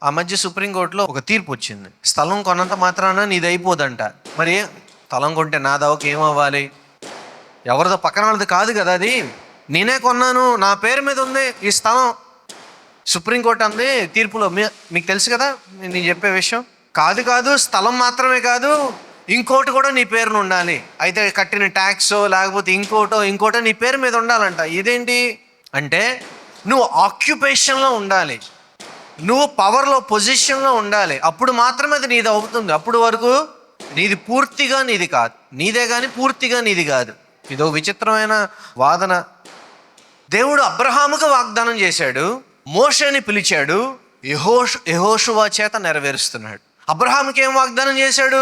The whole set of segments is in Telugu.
ఆ మధ్య సుప్రీంకోర్టులో ఒక తీర్పు వచ్చింది. స్థలం కొన్నంత మాత్రాన నీది అయిపోదంట. మరి స్థలం కొంటే నాదవకి ఏమవ్వాలి? ఎవరిదో పక్కన వాళ్ళది కాదు కదా, అది నేనే కొన్నాను, నా పేరు మీద ఉంది ఈ స్థలం. సుప్రీంకోర్టు అంది తీర్పులో, మీకు తెలుసు కదా నేను చెప్పే విషయం. కాదు స్థలం మాత్రమే కాదు, ఇంకోటి కూడా నీ పేరును ఉండాలి. అయితే కట్టిన ట్యాక్స్ లేకపోతే ఇంకోటో నీ పేరు మీద ఉండాలంట. ఇదేంటి అంటే, నువ్వు ఆక్యుపేషన్లో ఉండాలి, నువ్వు పవర్లో పొజిషన్లో ఉండాలి, అప్పుడు మాత్రమే అది నీది అవుతుంది. అప్పుడు వరకు నీది పూర్తిగా నీది కాదు, నీదే కానీ పూర్తిగా నీది కాదు. ఇదో విచిత్రమైన వాదన. దేవుడు అబ్రహాముకు వాగ్దానం చేశాడు, మోషేని పిలిచాడు, యెహోషువ చేత నెరవేరుస్తున్నాడు. అబ్రహాముకి ఏం వాగ్దానం చేశాడు?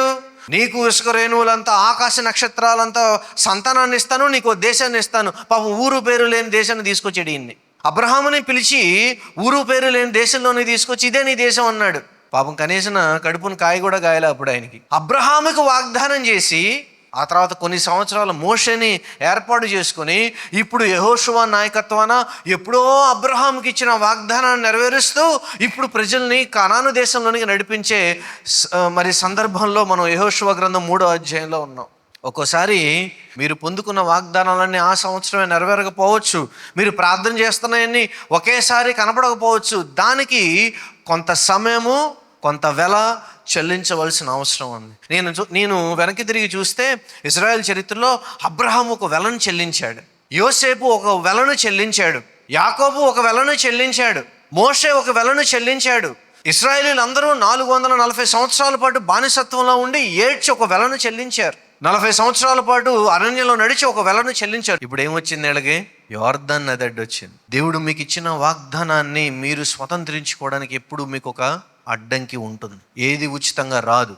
నీకు ఇసుక రేణువులంతా, ఆకాశ నక్షత్రాలంతా సంతానాన్ని ఇస్తాను, నీకు దేశాన్ని ఇస్తాను. పాపం ఊరు పేరు లేని దేశాన్ని తీసుకొచ్చాడు ఈయన్ని. అబ్రహాముని పిలిచి ఊరు పేరు లేని దేశంలోని తీసుకొచ్చి ఇదే నీ దేశం అన్నాడు. పాపం కనీసం కడుపును కాయ కూడా గాయలే అప్పుడు ఆయనకి. అబ్రహాముకు వాగ్దానం చేసి ఆ తర్వాత కొన్ని సంవత్సరాలు మోషేని ఏర్పాటు చేసుకొని ఇప్పుడు యెహోషువ నాయకత్వాన ఎప్పుడో అబ్రహాముకి ఇచ్చిన వాగ్దానాన్ని నెరవేరుస్తూ ఇప్పుడు ప్రజల్ని కనాను దేశంలోనికి నడిపించే మరి సందర్భంలో మనం యెహోషువ గ్రంథం 3వ అధ్యాయంలో ఉన్నాం. ఒక్కోసారి మీరు పొందుకున్న వాగ్దానాలన్నీ ఆ సంవత్సరమే నెరవేరకపోవచ్చు, మీరు ప్రార్థన చేస్తున్నాయన్నీ ఒకేసారి కనపడకపోవచ్చు. దానికి కొంత సమయము, కొంత వెల చెల్లించవలసిన అవసరం ఉంది. నేను వెనక్కి తిరిగి చూస్తే ఇశ్రాయేల్ చరిత్రలో అబ్రహాము ఒక వెలను చెల్లించాడు, యోసేపు ఒక వెలను చెల్లించాడు, యాకోబు ఒక వెలను చెల్లించాడు, మోషే ఒక వెలను చెల్లించాడు. ఇశ్రాయేలీలందరూ 440 సంవత్సరాల పాటు బానిసత్వంలో ఉండి ఏడ్చి ఒక వెలను చెల్లించారు. 40 సంవత్సరాల పాటు అరణ్యంలో నడిచి ఒక వెలను చెల్లించారు. ఇప్పుడు ఏమొచ్చింది? వీళ్ళకి యోర్దాను నది అడ్డు వచ్చింది. దేవుడు మీకు ఇచ్చిన వాగ్దానాన్ని మీరు స్వతంత్రించుకోవడానికి ఎప్పుడు మీకు ఒక అడ్డంకి ఉంటుంది. ఏది ఉచితంగా రాదు.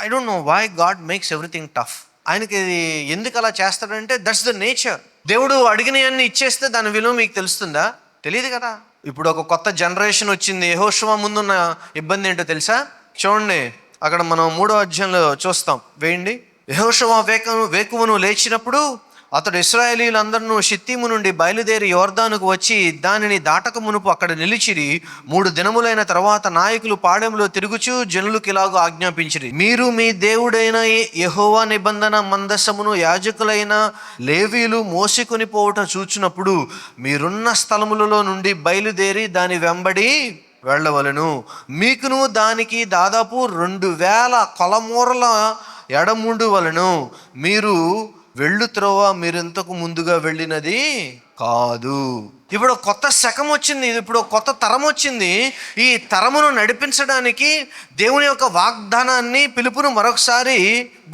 I don't know why God makes everything tough. ఆయనకి ఎందుకు అలా చేస్తాడంటే దట్స్ ద నేచర్. దేవుడు అడిగినవన్నీ ఇచ్చేస్తే దాని విలువ మీకు తెలుస్తుందా? తెలియదు కదా. ఇప్పుడు ఒక కొత్త జనరేషన్ వచ్చింది. యెహోషువ ముందున్న ఇబ్బంది ఏంటో తెలుసా? చూడండి, అక్కడ మనం 3వ అధ్యాయంలో చూస్తాం. వేయండి. యెహోషువ వేకువను లేచినప్పుడు అతడు ఇశ్రాయేలీలందరూ షిత్తీము నుండి బయలుదేరి యోర్దానుకు వచ్చి దానిని దాటక మునుపు అక్కడ నిలిచిరి. 3 దినములైన తర్వాత నాయకులు పాడెంలో తిరుగుచూ జనులకు ఇలాగూ ఆజ్ఞాపించిరి, మీరు మీ దేవుడైన యెహోవా నిబంధన మందసమును యాజకులైన లేవీలు మోసుకొని పోవుట చూచినప్పుడు మీరున్న స్థలములలో నుండి బయలుదేరి దాని వెంబడి వెళ్ళవలెను. మీకును దానికి దాదాపు 2000 కొలమూరల ఎడముండు వలెను. మీరు వెళ్ళు త్రోవ మీరెంతకు ముందుగా వెళ్ళినది కాదు. ఇప్పుడు కొత్త శకం వచ్చింది, ఇప్పుడు కొత్త తరం వచ్చింది. ఈ తరమును నడిపించడానికి దేవుని యొక్క వాగ్దానాన్ని, పిలుపును మరొకసారి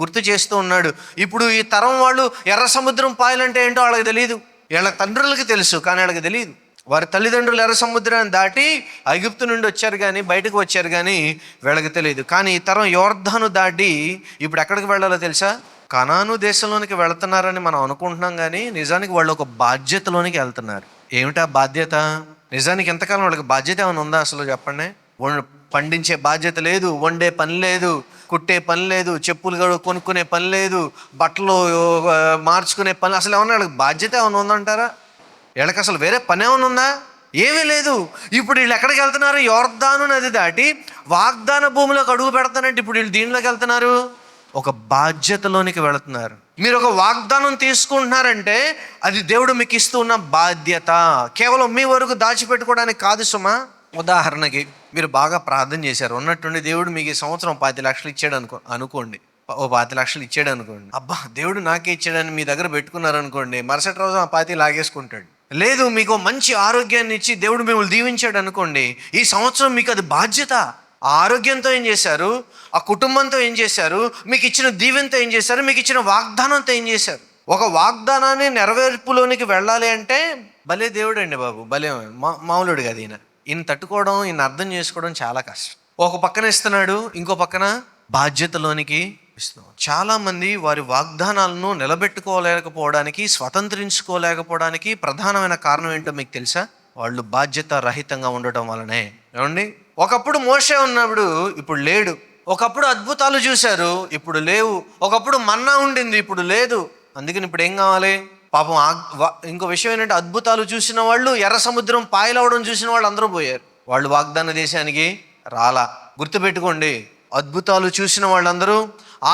గుర్తు చేస్తూ ఉన్నాడు. ఇప్పుడు ఈ తరం వాళ్ళు ఎర్ర సముద్రం పాయలంటే ఏంటో వాళ్ళకి తెలియదు. వీళ్ళ తండ్రులకి తెలుసు, కానీ వాళ్ళకి తెలియదు. వారి తల్లిదండ్రులు ఎర్ర సముద్రాన్ని దాటి ఐగుప్తు నుండి వచ్చారు కానీ, బయటకు వచ్చారు కానీ వీళ్ళకి తెలియదు. కానీ ఈ తరం యోర్దాను దాటి ఇప్పుడు ఎక్కడికి వెళ్ళాలో తెలుసా? కనాను దేశంలోనికి వెళుతున్నారని మనం అనుకుంటున్నాం, కానీ నిజానికి వాళ్ళు ఒక బాధ్యతలోనికి వెళ్తున్నారు. ఏమిటా బాధ్యత? నిజానికి ఎంతకాలం వాళ్ళకి బాధ్యత ఏమైనా ఉందా అసలు చెప్పండి? పండించే బాధ్యత లేదు, వండే పని లేదు, కుట్టే పని లేదు, చెప్పులు కొనుక్కునే పని లేదు, బట్టలు మార్చుకునే పని, అసలు ఏమన్నా వాళ్ళకి బాధ్యత ఏమైనా ఉందంటారా? వీళ్ళకి అసలు వేరే పని ఏమైనా ఉందా? ఏమీ లేదు. ఇప్పుడు వీళ్ళు ఎక్కడికి వెళ్తున్నారు? యోర్దాను నది దాటి వాగ్దాన భూమిలోకి అడుగు పెడతానంటే ఇప్పుడు వీళ్ళు దీనిలోకి వెళ్తున్నారు, ఒక బాధ్యతలోనికి వెళుతున్నారు. మీరు ఒక వాగ్దానం తీసుకుంటున్నారంటే అది దేవుడు మీకు ఇస్తూ ఉన్న బాధ్యత. కేవలం మీ వరకు దాచిపెట్టుకోవడానికి కాదు సుమా. ఉదాహరణకి మీరు బాగా ప్రార్థన చేశారు, ఉన్నట్టుండి దేవుడు మీకు ఈ సంవత్సరం 10 లక్షలు ఇచ్చాడు అనుకోండి. 10 లక్షలు ఇచ్చాడు అనుకోండి. అబ్బా దేవుడు నాకే ఇచ్చాడని మీ దగ్గర పెట్టుకున్నారు అనుకోండి, మరుసటి రోజు ఆ 10 లాగేసుకుంటాడు. లేదు, మీకు మంచి ఆరోగ్యాన్ని ఇచ్చి దేవుడు మిమ్మల్ని దీవించాడు అనుకోండి, ఈ సంవత్సరం మీకు అది బాధ్యత. ఆ ఆరోగ్యంతో ఏం చేశారు? ఆ కుటుంబంతో ఏం చేశారు? మీకు ఇచ్చిన దీవెనతో ఏం చేశారు? మీకు ఇచ్చిన వాగ్దానంతో ఏం చేశారు? ఒక వాగ్దానాన్ని నెరవేర్పులోనికి వెళ్ళాలి అంటే భలే దేవుడు అండి బాబు, భలే మామూలుడు కదా ఈయన. ఈయన తట్టుకోవడం, ఈయన అర్థం చేసుకోవడం చాలా కష్టం. ఒక పక్కన ఇస్తున్నాడు, ఇంకో పక్కన బాధ్యతలోనికి ఇస్తున్నాడు. చాలామంది వారి వాగ్దానాలను నిలబెట్టుకోలేకపోవడానికి, స్వతంత్రించుకోలేకపోవడానికి ప్రధానమైన కారణం ఏంటో మీకు తెలుసా? వాళ్ళు బాధ్యత రహితంగా ఉండటం వలనే. ఏమండి, ఒకప్పుడు మోషే ఉన్నప్పుడు ఇప్పుడు లేడు. ఒకప్పుడు అద్భుతాలు చూశారు, ఇప్పుడు లేవు. ఒకప్పుడు మన్నా ఉండింది, ఇప్పుడు లేదు. అందుకని ఇప్పుడు ఏం కావాలి? పాపం ఇంకో విషయం ఏంటంటే, అద్భుతాలు చూసిన వాళ్ళు, ఎర్ర సముద్రం పాయలవడం చూసిన వాళ్ళు అందరూ పోయారు. వాళ్ళు వాగ్దాన దేశానికి రాలా. గుర్తుపెట్టుకోండి, అద్భుతాలు చూసిన వాళ్ళందరూ,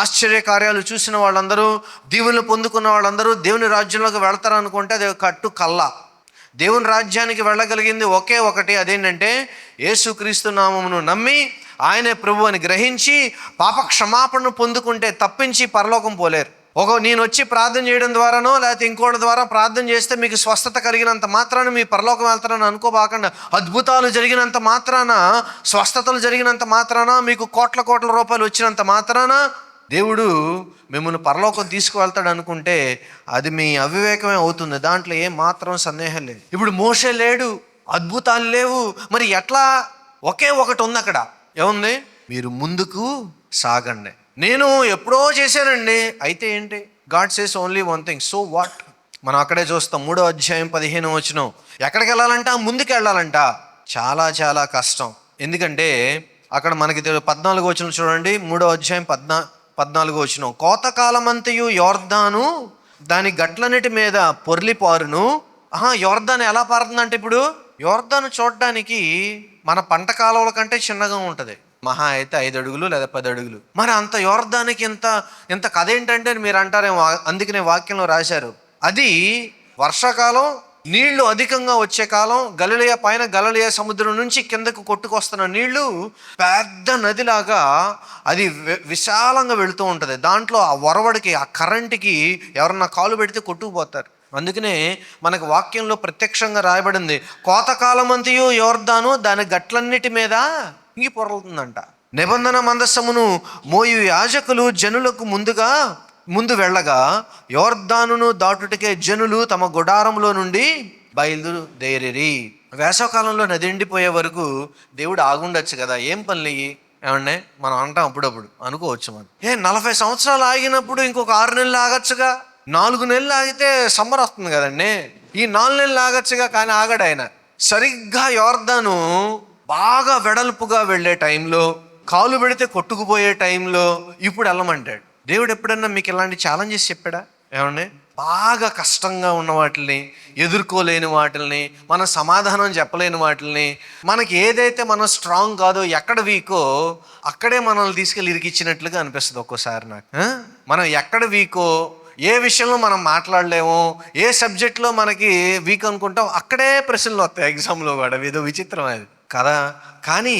ఆశ్చర్యకార్యాలు చూసిన వాళ్ళందరూ, దీవెనలు పొందుకున్న వాళ్ళందరూ దేవుని రాజ్యంలోకి వెళతారనుకుంటే అది కట్టు కల్లా. దేవుని రాజ్యానికి వెళ్ళగలిగింది ఒకే ఒకటి, అదేంటంటే యేసుక్రీస్తు నామమును నమ్మి ఆయనే ప్రభు అని గ్రహించి పాప క్షమాపణను పొందుకుంటే తప్పించి పరలోకం పోలేరు. నేను వచ్చి ప్రార్థన చేయడం ద్వారానో లేకపోతే ఇంకోటి ద్వారా ప్రార్థన చేస్తే మీకు స్వస్థత కలిగినంత మాత్రాన మీ పరలోకం వెళ్తారని అనుకోబాకండి. అద్భుతాలు జరిగినంత మాత్రాన, స్వస్థతలు జరిగినంత మాత్రాన, మీకు కోట్ల కోట్ల రూపాయలు వచ్చినంత మాత్రాన దేవుడు మిమ్మల్ని పరలోకం తీసుకువెళ్తాడు అనుకుంటే అది మీ అవివేకమే అవుతుంది. దాంట్లో ఏం మాత్రం సందేహం లేదు. ఇప్పుడు మోషే లేడు, అద్భుతాలు లేవు, మరి ఎట్లా? ఒకే ఒకటి ఉంది అక్కడ. ఏముంది? మీరు ముందుకు సాగండి. నేను ఎప్పుడో చేశానండి. అయితే ఏంటి? God says only one thing, so what? మనం అక్కడే చూస్తాం. 3వ అధ్యాయం 15వ వచనం. ఎక్కడికి వెళ్ళాలంట? ముందుకు వెళ్ళాలంట. చాలా చాలా కష్టం. ఎందుకంటే అక్కడ మనకి 14వ వచనం చూడండి. 3వ అధ్యాయం 14వ వచనం. కోతకాలమంతయు యోర్దాను దాని గట్లన్నిటి మీద పొర్లిపారును. యోర్దాను ఎలా పారుతుందంటే, ఇప్పుడు యోర్దాను చూడడానికి మన పంట కాలువల కంటే చిన్నగా ఉంటుంది. మహా అయితే 5 అడుగులు లేదా 10 అడుగులు. మరి అంత యోర్దానికి ఇంత కథ ఏంటంటే మీరు అంటారేమో, అందుకనే వాక్యంలో రాశారు, అది వర్షాకాలం నీళ్లు అధికంగా వచ్చే కాలం. గలిలయ సముద్రం నుంచి కిందకు కొట్టుకొస్తున్న నీళ్లు పెద్ద నదిలాగా అది విశాలంగా వెళుతూ ఉంటుంది. దాంట్లో ఆ వరవడికి, ఆ కరెంటుకి ఎవరన్నా కాలు పెడితే కొట్టుకుపోతారు. అందుకనే మనకు వాక్యంలో ప్రత్యక్షంగా రాయబడింది, కోతకాలమంతయు యోర్దాను దాని గట్లన్నిటి మీద ఇంగి పొరలుతుందంట. నిబంధన మందసమును మోయు యాజకులు జనులకు ముందు వెళ్ళగా యోర్దానును దాటుటకే జనులు తమ గుడారంలో నుండి బయలుదేరి. వేసవకాలంలో నది ఎండిపోయే వరకు దేవుడు ఆగుండొచ్చు కదా, ఏం పనులు ఏమండే మనం అంటాం. అప్పుడప్పుడు అనుకోవచ్చు మనం, 40 సంవత్సరాలు ఆగినప్పుడు ఇంకొక 6 నెలలు ఆగచ్చుగా, 4 నెలలు ఆగితే సమ్మర్ వస్తుంది కదండి, ఈ 4 నెలలు ఆగచ్చుగా. కానీ ఆగడు ఆయన. సరిగ్గా యోర్దాను బాగా వెడల్పుగా వెళ్ళే టైంలో, కాలు పెడితే కొట్టుకుపోయే టైంలో ఇప్పుడు వెళ్ళమంటాడు దేవుడు. ఎప్పుడన్నా మీకు ఇలాంటి ఛాలెంజెస్ చెప్పాడా? ఏమండి? బాగా కష్టంగా ఉన్న వాటిని, ఎదుర్కోలేని వాటిని, మన సమాధానం చెప్పలేని వాటిని, మనకి ఏదైతే మనం స్ట్రాంగ్ కాదో, ఎక్కడ వీకో అక్కడే మనల్ని తీసుకెళ్ళి ఇరికిచ్చినట్లుగా అనిపిస్తుంది ఒక్కోసారి నాకు. మనం ఎక్కడ వీకో, ఏ విషయంలో మనం మాట్లాడలేమో, ఏ సబ్జెక్ట్లో మనకి వీక్ అనుకుంటాం, అక్కడే ప్రశ్నలు వస్తాయి ఎగ్జామ్లో కూడా. ఏదో విచిత్రం అది కదా. కానీ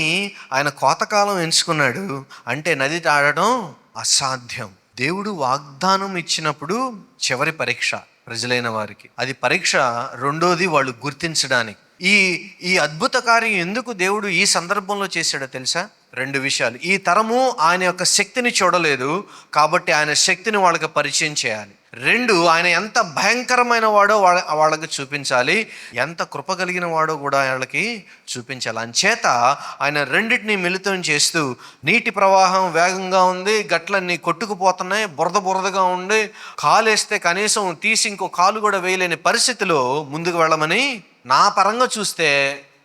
ఆయన కోతకాలం ఎంచుకున్నాడు అంటే నది దాటడం అసాధ్యం. దేవుడు వాగ్దానం ఇచ్చినప్పుడు చివరి పరీక్ష ప్రజలైన వారికి, అది పరీక్ష. రెండోది వాళ్ళు గుర్తించడానికి. ఈ అద్భుత కార్యం ఎందుకు దేవుడు ఈ సందర్భంలో చేశాడో తెలుసా? 2 విషయాలు. ఈ తరము ఆయన యొక్క శక్తిని చూడలేదు కాబట్టి ఆయన శక్తిని వాళ్ళకి పరిచయం చేయాలి. 2, ఆయన ఎంత భయంకరమైన వాడో వాళ్ళకి చూపించాలి, ఎంత కృప కలిగిన వాడో కూడా వాళ్ళకి చూపించాలి. అంచేత ఆయన రెండింటిని మిళితం చేస్తూ, నీటి ప్రవాహం వేగంగా ఉంది, గట్లన్నీ కొట్టుకుపోతున్నాయి, బురదగా ఉండి, కాలేస్తే కనీసం తీసి ఇంకో కాలు కూడా వేయలేని పరిస్థితిలో ముందుకు వెళ్ళమని, నా పరంగా చూస్తే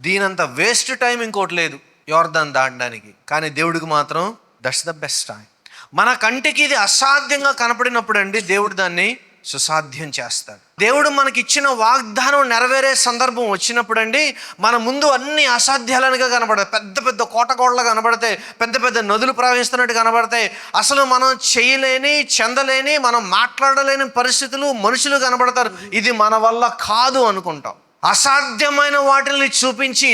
దీనంత వేస్ట్ టైం ఇంకోటి లేదు యోర్దాను దాటడానికి. కానీ దేవుడికి మాత్రం దట్స్ ద బెస్ట్ టైం. మన కంటికి ఇది అసాధ్యంగా కనపడినప్పుడు అండి దేవుడు దాన్ని సుసాధ్యం చేస్తాడు. దేవుడు మనకిచ్చిన వాగ్దానం నెరవేరే సందర్భం వచ్చినప్పుడు అండి మన ముందు అన్ని అసాధ్యాలుగా కనబడతాయి. పెద్ద పెద్ద కోటగోడలు కనబడతాయి, పెద్ద పెద్ద నదులు ప్రవహిస్తున్నట్టు కనబడతాయి. అసలు మనం చేయలేని, చెందలేని, మనం మాట్లాడలేని పరిస్థితులు, మనుషులు కనబడతారు. ఇది మన వల్ల కాదు అనుకుంటాం. అసాధ్యమైన వాటిని చూపించి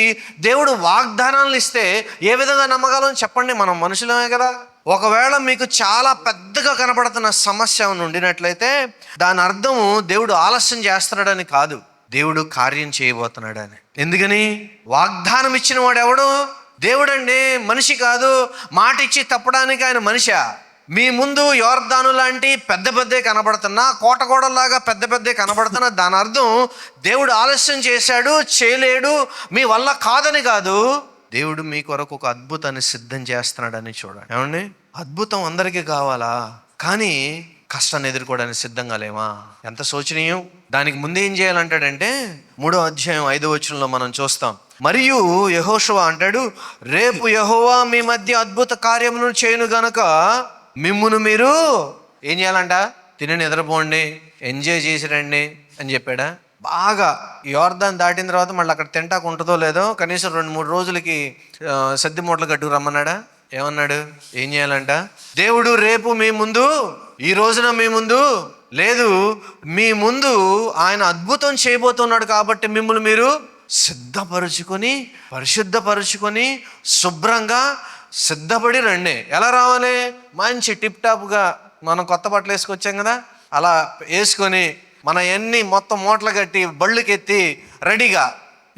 దేవుడు వాగ్దానాలు ఇస్తే ఏ విధంగా నమ్మగలం చెప్పండి? మనం మనుషులమే కదా. ఒకవేళ మీకు చాలా పెద్దగా కనపడుతున్న సమస్య ఉండినట్లయితే దాని అర్థము దేవుడు ఆలస్యం చేస్తున్నాడని కాదు, దేవుడు కార్యం చేయబోతున్నాడని. ఎందుకని? వాగ్దానం ఇచ్చిన వాడు ఎవడు? దేవుడండి, మనిషి కాదు. మాట ఇచ్చి తప్పడానికి ఆయన మనిషా? మీ ముందు యోర్దాను లాంటి పెద్ద కనబడుతున్నా, కోటగోడలాగా పెద్ద కనబడుతున్నా, దాని అర్థం దేవుడు ఆలస్యం చేశాడు, చేయలేడు, మీ వల్ల కాదని కాదు. దేవుడు మీ కొరకు ఒక అద్భుతాన్ని సిద్ధం చేస్తున్నాడని చూడండి. ఏమండి? అద్భుతం అందరికీ కావాలా? కానీ కష్టాన్ని ఎదుర్కోవడానికి సిద్ధంగా లేమా? ఎంత శోచనీయం. దానికి ముందు ఏం చేయాలంటాడంటే 3వ అధ్యాయం 5వ వచనంలో మనం చూస్తాం. మరియు యెహోషువ అంటాడు, రేపు యెహోవా మీ మధ్య అద్భుత కార్యమును చేయను గనుక మిమ్మును మీరు ఏం చేయాలంట? తిని నిద్రపోండి, ఎంజాయ్ చేసి రండి అని చెప్పాడా? బాగా యోర్దాన్ దాటిన తర్వాత మళ్ళీ అక్కడ తింటాకు ఉంటుందో లేదో కనీసం 2-3 రోజులకి సద్ది మూటలు కట్టుకు రమ్మన్నాడా? ఏమన్నాడు? ఏం చేయాలంట? దేవుడు రేపు మీ ముందు, ఈ రోజున మీ ముందు లేదు, మీ ముందు ఆయన అద్భుతం చేయబోతున్నాడు కాబట్టి మిమ్మల్ని మీరు సిద్ధపరుచుకొని, పరిశుద్ధపరుచుకొని, శుభ్రంగా సిద్ధపడి రండి. ఎలా రావాలి? మంచి టిప్ టాప్గా మనం కొత్త బట్టలు వేసుకొచ్చాం కదా, అలా వేసుకొని మన ఎన్ని మొత్తం మూటలు కట్టి బళ్ళుకెత్తి రెడీగా.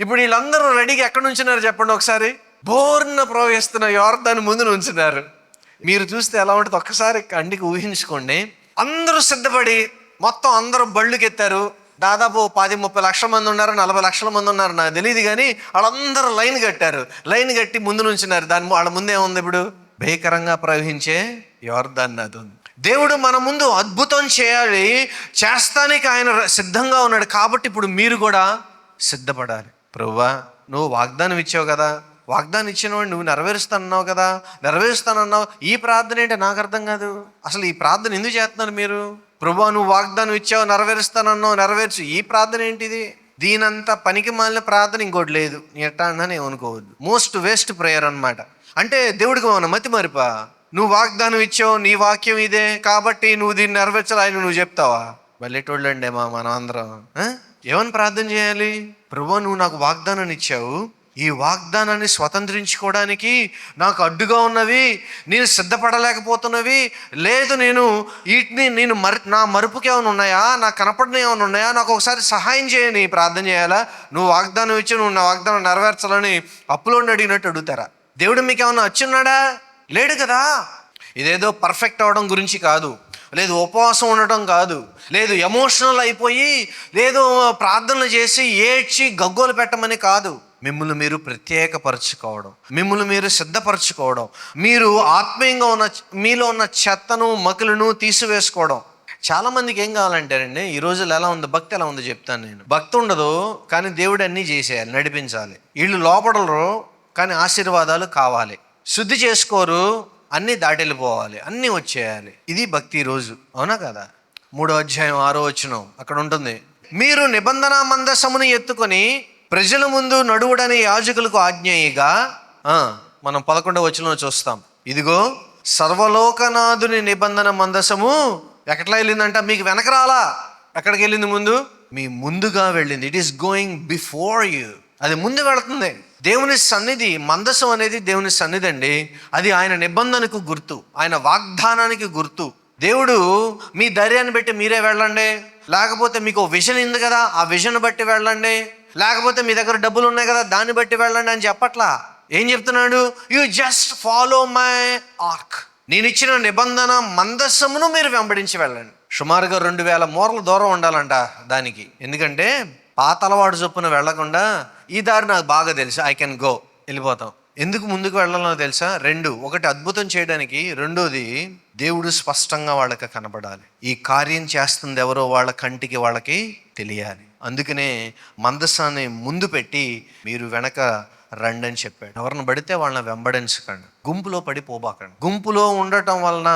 ఇప్పుడు వీళ్ళందరూ రెడీగా ఎక్కడ నుంచున్నారు చెప్పండి ఒకసారి? బోర్న ప్రవహిస్తున్న యోర్దాను ముందు నుంచున్నారు. మీరు చూస్తే ఎలా ఉంటుంది ఒక్కసారి కంటికి ఊహించుకోండి. అందరూ సిద్ధపడి మొత్తం అందరూ బళ్ళుకెత్తారు. దాదాపు 10-30 లక్షల మంది ఉన్నారు, 40 లక్షల మంది ఉన్నారు, నాకు తెలియదు. కానీ వాళ్ళందరూ లైన్ కట్టారు. లైన్ కట్టి ముందు నుంచున్నారు. వాళ్ళ ముందే ఉంది ఇప్పుడు భయంకరంగా ప్రవహించే యోర్దాను నది ఉంది. దేవుడు మన ముందు అద్భుతం చేయాలి, చేస్తానికి ఆయన సిద్ధంగా ఉన్నాడు. కాబట్టి ఇప్పుడు మీరు కూడా సిద్ధపడాలి. ప్రభువా, నువ్వు వాగ్దానం ఇచ్చావు కదా, వాగ్దానం ఇచ్చినవాడు నువ్వు నెరవేరుస్తానన్నావు కదా, నెరవేరుస్తానన్నావు. ఈ ప్రార్థన ఏంటి నాకు అర్థం కాదు. అసలు ఈ ప్రార్థన ఎందుకు చేస్తున్నారు మీరు? ప్రభువా, నువ్వు వాగ్దానం ఇచ్చావు, నెరవేరుస్తానన్నావు, నెరవేర్చు. ఈ ప్రార్థన ఏంటిది? దీనంతా పనికి మాలిన ప్రార్థన ఇంకోటి లేదు. ఎట్టా అన్నా ఏమనుకోవద్దు. మోస్ట్ వేస్ట్ ప్రేయర్ అనమాట. అంటే దేవుడికి మన మతి మరిపా? నువ్వు వాగ్దానం ఇచ్చావు, నీ వాక్యం ఇదే కాబట్టి నువ్వు దీన్ని నెరవేర్చాలి ఆయన నువ్వు చెప్తావా? వెళ్ళేటోళ్ళండి మనం అందరం ఏమని ప్రార్థన చేయాలి? ప్రభువా, నువ్వు నాకు వాగ్దానాన్ని ఇచ్చావు, ఈ వాగ్దానాన్ని స్వతంత్రించుకోవడానికి నాకు అడ్డుగా ఉన్నవి, నేను సిద్ధపడలేకపోతున్నవి, లేదు నేను వీటిని నా మరుపుకి ఏమైనా ఉన్నాయా, నాకు కనపడిన ఏమైనా ఉన్నాయా, నాకు ఒకసారి సహాయం చేయని ప్రార్థన చేయాలా? నువ్వు వాగ్దానం ఇచ్చి నువ్వు నా వాగ్దానం నెరవేర్చాలని అప్పులోని అడిగినట్టు అడుగుతారా? దేవుడు మీకు ఏమైనా వచ్చున్నాడా? లేడు కదా. ఇదేదో పర్ఫెక్ట్ అవడం గురించి కాదు, లేదు ఉపవాసం ఉండటం కాదు, లేదు ఎమోషనల్ అయిపోయి లేదు ప్రార్థనలు చేసి ఏడ్చి గగ్గోలు పెట్టమని కాదు. మిమ్మల్ని మీరు ప్రత్యేకపరచుకోవడం, మిమ్మల్ని మీరు సిద్ధపరచుకోవడం, మీరు ఆత్మీయంగా ఉన్న మీలో ఉన్న చెత్తను మకులను తీసివేసుకోవడం. చాలామందికి ఏం కావాలంటారండి, ఈ రోజుల్లో ఎలా ఉంది భక్తి, ఎలా ఉందో చెప్తాను నేను. భక్తి ఉండదు కానీ దేవుడు అన్నీ చేసేయాలి, నడిపించాలి. వీళ్ళు లోపడరు కానీ ఆశీర్వాదాలు కావాలి. శుద్ధి చేసుకోరు, అన్నీ దాటెళ్ళిపోవాలి, అన్నీ వచ్చేయాలి. ఇది భక్తి ఈరోజు, అవునా కదా? 3వ అధ్యాయం 6వ వచనం అక్కడ ఉంటుంది. మీరు నిబంధన మందసమును ఎత్తుకొని ప్రజల ముందు నడువుడని యాజకులకు ఆజ్ఞేయగా, మనం 11వ వచనంలో చూస్తాం. ఇదిగో సర్వలోకనాథుని నిబంధన మందసము ఎక్కట్లా వెళ్ళిందంట? మీకు వెనక రాలా. ఎక్కడికి వెళ్ళింది? ముందు, మీ ముందుగా వెళ్ళింది. It is going before you. అది ముందు వెళుతుంది. దేవుని సన్నిధి, మందసం అనేది దేవుని సన్నిధి అండి. అది ఆయన నిబంధనకు గుర్తు, ఆయన వాగ్దానానికి గుర్తు. దేవుడు మీ ధైర్యాన్ని బట్టి మీరే వెళ్ళండి, లేకపోతే మీకు విజన్ ఉంది కదా ఆ విజన్ బట్టి వెళ్ళండి, లేకపోతే మీ దగ్గర డబ్బులు ఉన్నాయి కదా దాన్ని బట్టి వెళ్ళండి అని చెప్పట్లా. ఏం చెప్తున్నాడు? You just follow my arc. నేను ఇచ్చిన నిబంధన మందసమును మీరు వెంబడించి వెళ్ళండి. సుమారుగా 2000 మూరల దూరం ఉండాలంట దానికి. ఎందుకంటే పాత అలవాటు చొప్పున వెళ్లకుండా ఈ దారి నాకు బాగా తెలుసు, ఐ కెన్ గో, వెళ్ళిపోతాం. ఎందుకు ముందుకు వెళ్ళాలో తెలుసా? 2, ఒకటి అద్భుతం చేయడానికి, రెండోది దేవుడు స్పష్టంగా వాళ్ళకి కనపడాలి. ఈ కార్యం చేస్తుంది ఎవరో వాళ్ళ కంటికి వాళ్ళకి తెలియాలి. అందుకనే మందసాన్ని ముందు పెట్టి మీరు వెనక రండి అని చెప్పాడు. ఎవరిని పడితే వాళ్ళని వెంబడించకండి, గుంపులో పడిపోబాకండి. గుంపులో ఉండటం వలన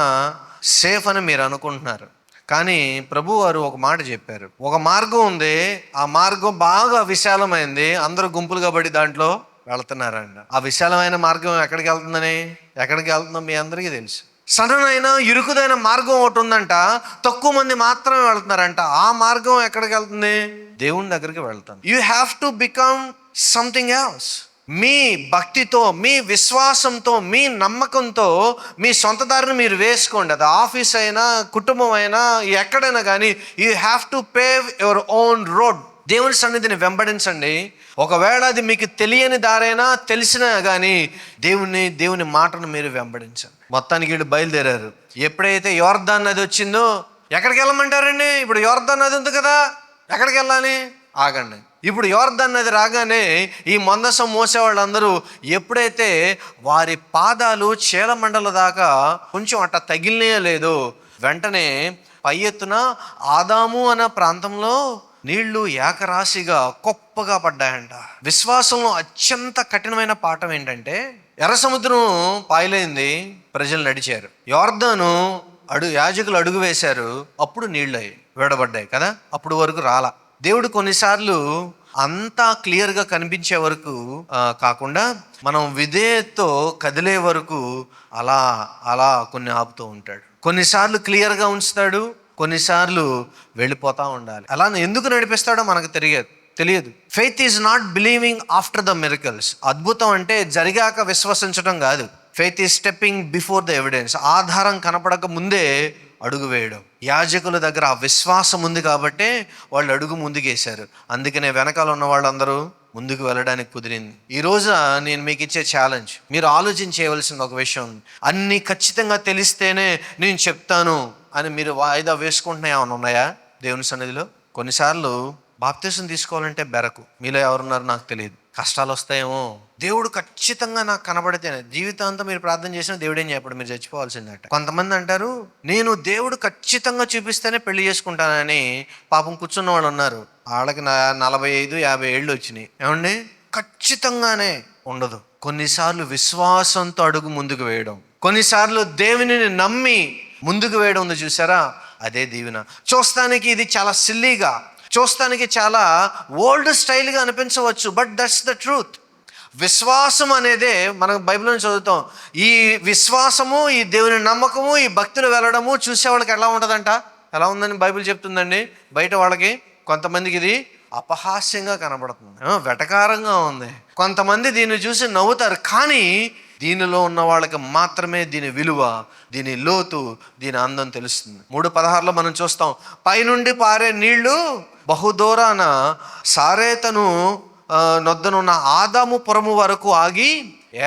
సేఫ్ అని మీరు అనుకుంటున్నారు, కానీ ప్రభు వారు ఒక మాట చెప్పారు. ఒక మార్గం ఉంది, ఆ మార్గం బాగా విశాలమైంది, అందరూ గుంపులుగా పడి దాంట్లో వెళుతున్నారండి. ఆ విశాలమైన మార్గం ఎక్కడికి వెళ్తుందో మీ అందరికీ తెలుసు. సడన్ అయినా ఇరుకుదైన మార్గం ఒకటి ఉందంట, తక్కువ మంది మాత్రమే వెళ్తున్నారంట. ఆ మార్గం ఎక్కడికి వెళ్తుంది? దేవుని దగ్గరికి వెళ్తాను. You have to become something else. మీ భక్తితో, మీ విశ్వాసంతో, మీ నమ్మకంతో మీ సొంత దారిని మీరు వేసుకోండి. అది ఆఫీస్ అయినా, కుటుంబం అయినా, ఎక్కడైనా కానీ you have to pave your own road. దేవుని సన్నిధిని వెంబడించండి. ఒకవేళ అది మీకు తెలియని దారైనా, తెలిసినా కానీ దేవుని మాటను మీరు వెంబడించండి. మొత్తానికి వీళ్ళు బయలుదేరారు. ఎప్పుడైతే యోర్దాన్ నది వచ్చిందో, ఎక్కడికి వెళ్ళమంటారండి? ఇప్పుడు యోర్దాన్ నది ఉంది కదా, ఎక్కడికి వెళ్ళాలి? ఆగండి. ఇప్పుడు యోర్దాన్ నది రాగానే ఈ మందసం మోసే వాళ్ళందరూ ఎప్పుడైతే వారి పాదాలు చీలమండల దాకా కొంచెం అట్ట తగిలినే లేదు, వెంటనే పై ఎత్తున ఆదాము అన్న ప్రాంతంలో నీళ్లు ఏకరాశిగా గొప్పగా పడ్డాయంట. విశ్వాసంలో అత్యంత కఠినమైన పాఠం ఏంటంటే, ఎర్ర సముద్రం పాయలైంది, ప్రజలు నడిచారు. యోర్దాను యాజకులు అడుగు వేశారు, అప్పుడు నీళ్ళు విడబడ్డాయి కదా, అప్పుడు వరకు రాలా. దేవుడు కొన్నిసార్లు అంతా క్లియర్గా కనిపించే వరకు కాకుండా మనం విధేయతతో కదిలే వరకు అలా అలా కొన్ని ఆపుతూ ఉంటాడు. కొన్నిసార్లు క్లియర్గా ఉంచుతాడు, కొన్నిసార్లు వెళ్ళిపోతూ ఉండాలి. అలా ఎందుకు నడిపిస్తాడో మనకు తెలియదు. Faith is not believing after the miracles. అద్భుతం అంటే జరిగాక విశ్వసించడం కాదు. Faith is stepping before the evidence. ఆధారం కనపడక ముందే అడుగు వేయడం. యాజకుల దగ్గర ఆ విశ్వాసం ఉంది కాబట్టే వాళ్ళు అడుగు ముందుకేశారు. అందుకనే వెనకాల ఉన్న వాళ్ళందరూ ముందుకు వెళ్ళడానికి కుదిరింది. ఈ రోజు నేను మీకు ఇచ్చే ఛాలెంజ్, మీరు ఆలోచించేయవలసిన ఒక విషయం. అన్నీ ఖచ్చితంగా తెలిస్తేనే నేను చెప్తాను అని మీరు వాయిదా వేసుకుంటున్నా ఏమైనా ఉన్నాయా దేవుని సన్నిధిలో? కొన్నిసార్లు బాప్తిసం తీసుకోవాలంటే బెరకు. మీలో ఎవరున్నారు నాకు తెలియదు. కష్టాలు వస్తాయేమో, దేవుడు ఖచ్చితంగా నాకు కనబడితేనే. జీవితాంతం మీరు ప్రార్థన చేసినా దేవుడు ఏం చెప్పడు, మీరు చచ్చిపోవాల్సిందట. కొంతమంది అంటారు నేను దేవుడు ఖచ్చితంగా చూపిస్తేనే పెళ్లి చేసుకుంటానని పాపం కూర్చున్న వాళ్ళు ఉన్నారు. వాళ్ళకి 45-50 ఏళ్ళు వచ్చినాయి. ఏమండి, ఖచ్చితంగానే ఉండదు. కొన్నిసార్లు విశ్వాసంతో అడుగు ముందుకు వేయడం, కొన్నిసార్లు దేవుని నమ్మి ముందుకు వేయడం ఉంది చూసారా, అదే దీవెన. చూస్తానికి ఇది చాలా సిల్లీగా, చూస్తానికి చాలా ఓల్డ్ స్టైల్గా అనిపించవచ్చు, బట్ దట్స్ ద ట్రూత్. విశ్వాసం అనేదే మనం బైబిల్లో చదువుతాం. ఈ విశ్వాసము, ఈ దేవుని నమ్మకము, ఈ భక్తులు వెళ్ళడము చూసే వాళ్ళకి ఎలా ఉంటుందంట? ఎలా ఉందని బైబిల్ చెప్తుందండి. బయట వాళ్ళకి కొంతమందికి ఇది అపహాస్యంగా కనబడుతుంది, వెటకారంగా ఉంది. కొంతమంది దీన్ని చూసి నవ్వుతారు. కానీ దీనిలో ఉన్న వాళ్ళకి మాత్రమే దీని విలువ, దీని లోతు, దీని అందం తెలుస్తుంది. 3:16 మనం చూస్తాం, పైనుండి పారే నీళ్లు బహుదూరాన సారేతను నొద్దనున్న ఆదాము పురము వరకు ఆగి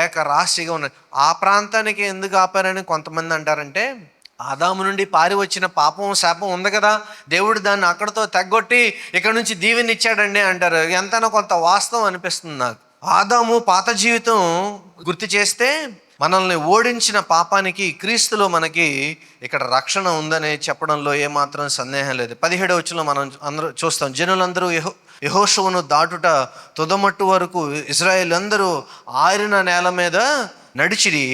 ఏకరాశిగా ఉన్నాయి. ఆ ప్రాంతానికి ఎందుకు ఆపారని కొంతమంది అంటారంటే, ఆదాము నుండి పారి వచ్చిన పాపం శాపం ఉంది కదా, దేవుడు దాన్ని అక్కడితో తగ్గొట్టి ఇక్కడ నుంచి దీవెని ఇచ్చాడండి అంటారు. ఎంతైనా కొంత వాస్తవం అనిపిస్తుంది నాకు. ఆదాము పాత జీవితం గుర్తు చేస్తే మనల్ని ఓడించిన పాపానికి క్రీస్తులో మనకి ఇక్కడ రక్షణ ఉందని చెప్పడంలో ఏమాత్రం సందేహం లేదు. 17వ వచనంలో మనం అందరూ చూస్తాం, జనులందరూ యెహోషువను దాటుట తుదమట్టు వరకు ఇశ్రాయేలు అందరూ ఆరిన నేల మీద నడిచిరి.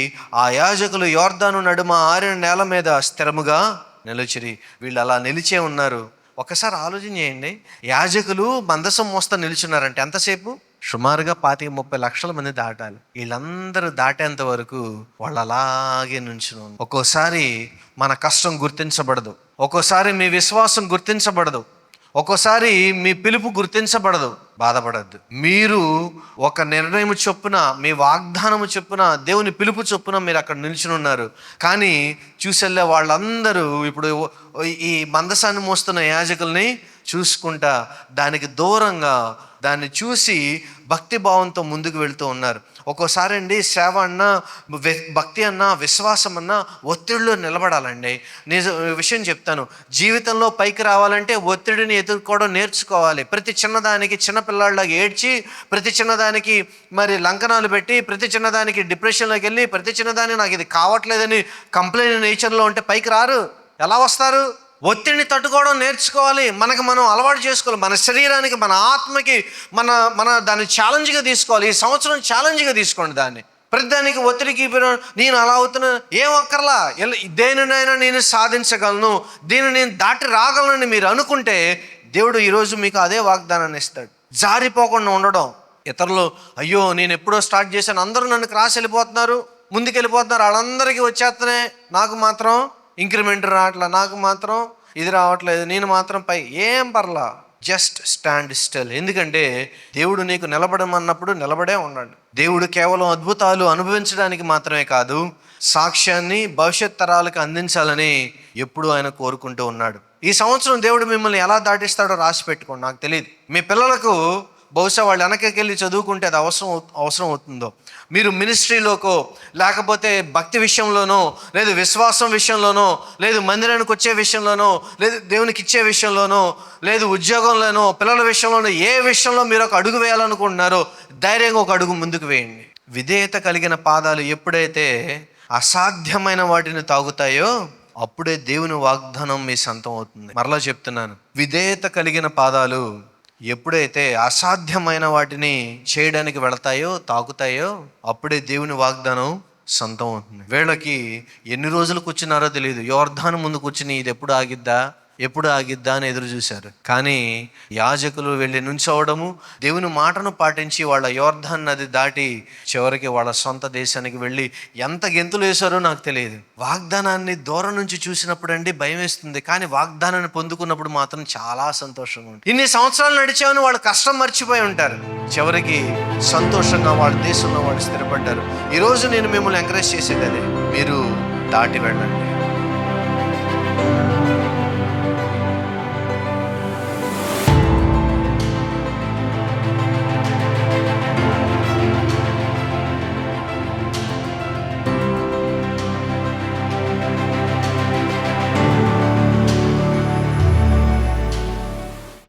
ఆ యాజకులు యోర్దాను నడుమ ఆరిన నేల మీద స్థిరముగా నిలిచిరి. వీళ్ళు అలా నిలిచే ఉన్నారు. ఒకసారి ఆలోచన చేయండి, యాజకులు మందసం మోస్తా నిలుచున్నారంటే ఎంతసేపు? సుమారుగా 25-30 లక్షల మంది దాటాలి. వీళ్ళందరూ దాటేంత వరకు వాళ్ళు అలాగే నుంచును. ఒక్కోసారి మన కష్టం గుర్తించబడదు, ఒక్కోసారి మీ విశ్వాసం గుర్తించబడదు, ఒక్కోసారి మీ పిలుపు గుర్తించబడదు. బాధపడద్దు. మీరు ఒక నిర్ణయం చొప్పున, మీ వాగ్దానము చొప్పున, దేవుని పిలుపు చొప్పున మీరు అక్కడ నిల్చుని ఉన్నారు. కానీ చూసెళ్ళే వాళ్ళందరూ ఇప్పుడు ఈ మందసాన్ని మోస్తున్న యాజకుల్ని చూసుకుంటా దానికి దూరంగా దాన్ని చూసి భక్తి భావంతో ముందుకు వెళుతూ ఉన్నారు. ఒక్కోసారి అండి సేవ అన్నా, భక్తి అన్నా, విశ్వాసం అన్నా ఒత్తిడిలో నిలబడాలండి. విషయం చెప్తాను, జీవితంలో పైకి రావాలంటే ఒత్తిడిని ఎదుర్కోవడం నేర్చుకోవాలి. ప్రతి చిన్నదానికి చిన్నపిల్లాడిలాగా ఏడ్చి, ప్రతి చిన్నదానికి మరి లంకనాలు పెట్టి, ప్రతి చిన్నదానికి డిప్రెషన్లోకి వెళ్ళి, ప్రతి చిన్నదానికి నాకు ఇది కావట్లేదని కంప్లైంట్ నేచర్లో ఉంటే పైకి రారు. ఎలా వస్తారు? ఒత్తిడిని తట్టుకోవడం నేర్చుకోవాలి. మనకు మనం అలవాటు చేసుకోవాలి. మన శరీరానికి, మన ఆత్మకి మన దాన్ని ఛాలెంజ్గా తీసుకోవాలి. ఈ సంవత్సరం ఛాలెంజ్గా తీసుకోండి దాన్ని. ప్రతిదానికి ఒత్తిడికి నేను అలా అవుతున్నా ఏం అక్కర్లా, దేనినైనా నేను సాధించగలను, దీన్ని నేను దాటి రాగలనని మీరు అనుకుంటే దేవుడు ఈరోజు మీకు అదే వాగ్దానాన్ని ఇస్తాడు. జారిపోకుండా ఉండడం. ఇతరులు అయ్యో నేను ఎప్పుడో స్టార్ట్ చేశాను, అందరూ నన్ను క్రాస్ వెళ్ళిపోతున్నారు, ముందుకు వెళ్ళిపోతున్నారు, వాళ్ళందరికీ వచ్చేస్తున్నాయి, నాకు మాత్రం ఇంక్రిమెంట్ రావట్లా, నాకు మాత్రం ఇది రావట్లేదు, నేను మాత్రం పై. ఏం పర్లా, జస్ట్ స్టాండ్ స్టిల్. ఎందుకంటే దేవుడు నీకు నిలబడమన్నప్పుడు నిలబడే ఉన్నాడు. దేవుడు కేవలం అద్భుతాలు అనుభవించడానికి మాత్రమే కాదు, సాక్ష్యాన్ని భవిష్యత్ తరాలకు అందించాలని ఎప్పుడూ ఆయన కోరుకుంటూ ఉన్నాడు. ఈ సంవత్సరం దేవుడు మిమ్మల్ని ఎలా దాటిస్తాడో రాసి పెట్టుకోండి. నాకు తెలియదు, మీ పిల్లలకు బహుశా వాళ్ళు వెనకకి వెళ్ళి చదువుకుంటే అది అవసరం అవుతుందో, మీరు మినిస్ట్రీలోకో, లేకపోతే భక్తి విషయంలోనో, లేదు విశ్వాసం విషయంలోనో, లేదు మందిరానికి వచ్చే విషయంలోనో, లేదు దేవునికి ఇచ్చే విషయంలోనో, లేదు ఉద్యోగంలోనో, పిల్లల విషయంలోనో, ఏ విషయంలో మీరు ఒక అడుగు వేయాలనుకుంటున్నారో ధైర్యంగా ఒక అడుగు ముందుకు వేయండి. విధేయత కలిగిన పాదాలు ఎప్పుడైతే అసాధ్యమైన వాటిని తాగుతాయో అప్పుడే దేవుని వాగ్దానం మీ సొంతం అవుతుంది. మరలా చెప్తున్నాను, విధేయత కలిగిన పాదాలు ఎప్పుడైతే అసాధ్యమైన వాటిని చేయడానికి వెళతాయో, తాకుతాయో అప్పుడే దేవుని వాగ్దానం సొంతం అవుతుంది. వీళ్ళకి ఎన్ని రోజులు కూర్చున్నారో తెలియదు. యోర్దాను ముందు కూర్చుని ఇది ఎప్పుడు ఆగిద్దా, ఎప్పుడు ఆగిద్దా అని ఎదురు చూశారు. కానీ యాజకులు వెళ్ళి నుంచోవడము, దేవుని మాటను పాటించి వాళ్ళ యోర్దాన్ నది దాటి చివరికి వాళ్ళ సొంత దేశానికి వెళ్ళి ఎంత గెంతులు వేశారో నాకు తెలియదు. వాగ్దానాన్ని దూరం నుంచి చూసినప్పుడు అండి భయం వేస్తుంది, కానీ వాగ్దానాన్ని పొందుకున్నప్పుడు మాత్రం చాలా సంతోషంగా ఉంటుంది. ఇన్ని సంవత్సరాలు నడిచామని వాళ్ళు కష్టం మర్చిపోయి ఉంటారు. చివరికి సంతోషంగా వాళ్ళ దేశంలో వాళ్ళు స్థిరపడ్డారు. ఈరోజు నేను మిమ్మల్ని ఎంకరేజ్ చేసేది అదే, మీరు దాటి వెళ్ళండి.